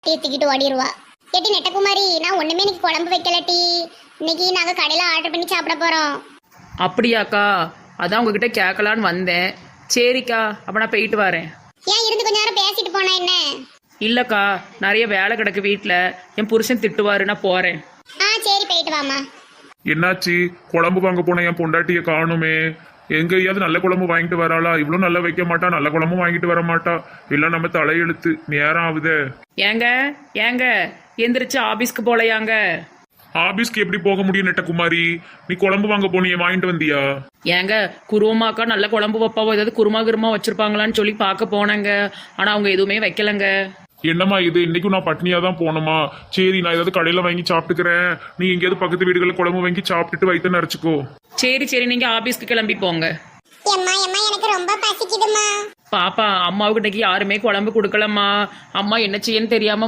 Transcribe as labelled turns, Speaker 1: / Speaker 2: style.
Speaker 1: தீர்த்துக்கிட்டு ஓடிடுவா. ஏட்டி நெட்டகுமாரி, நான் ஒண்ணுமே இன்னைக்கு குழம்பு வைக்கலட்டி. இன்னைக்கு நாங்க கடையில ஆர்டர் பண்ணி சாப்பிட போறோம்.
Speaker 2: அப்படியாக்கா, அதான் உங்ககிட்ட கேட்கலான்னு வந்தேன். சரிக்கா, அப்போ நான் போயிட்டு வரேன்.
Speaker 1: ஏன் இருந்து கொஞ்ச நேரம் பேசிட்டு போனா என்ன?
Speaker 2: இல்லைக்கா, நிறைய வேலை கிடக்கு வீட்டில், என் புருஷன் திட்டுவாரு, நான் போகிறேன்.
Speaker 1: சரி போயிட்டு வாமா.
Speaker 3: என்னாச்சு? குழம்பு வாங்க போன என் பொண்டாட்டியை காணுமே. எங்கேயாவது நல்ல குழம்பு வாங்கிட்டு வராளா? இவ்வளோ நல்லா வைக்க மாட்டா, நல்ல குழம்பும் வாங்கிட்டு வர மாட்டா. எல்லாம் நம்ம தலையெழுத்து. நேரம் ஆகுதே.
Speaker 2: ஏங்க ஏங்க, எந்திரிச்சு ஆபீஸ்க்கு போலையாங்க?
Speaker 3: ஆபீஸ்க்கு எப்படி போக முடியும் நெட்டகுமாரி? நீ குழம்பு வாங்க போனியே, வாங்கிட்டு வந்தியா?
Speaker 2: ஏங்க, குருமாக்கா நல்ல குழம்பு வைப்பாவோ, ஏதாவது குருமா கிருமா வச்சிருப்பாங்களான்னு சொல்லி பார்க்க போனேங்க. ஆனால் அவங்க எதுவுமே வைக்கலங்க.
Speaker 3: என்னம்மா இது, இன்னைக்கும் நான் பட்னியா தான் போனோமா? சரி, நான் ஏதாவது கடையில வாங்கி சாப்பிட்டுக்கிறேன். நீ எங்கேயாவது பக்கத்து வீடுகளில் குழம்பு வாங்கி சாப்பிட்டுட்டு வயிற்று நிறச்சிக்கோ.
Speaker 2: சரி சரி, நீங்கள் ஆபீஸ்க்கு கிளம்பி போங்க.
Speaker 1: எம்மா எம்மா, எனக்கு ரொம்ப பசிக்குதுமா.
Speaker 2: பாப்பா, அம்மாவுக்கு இன்னைக்கு யாருமே குழம்பு கொடுக்கலம்மா. அம்மா என்ன செய்யன்னு தெரியாம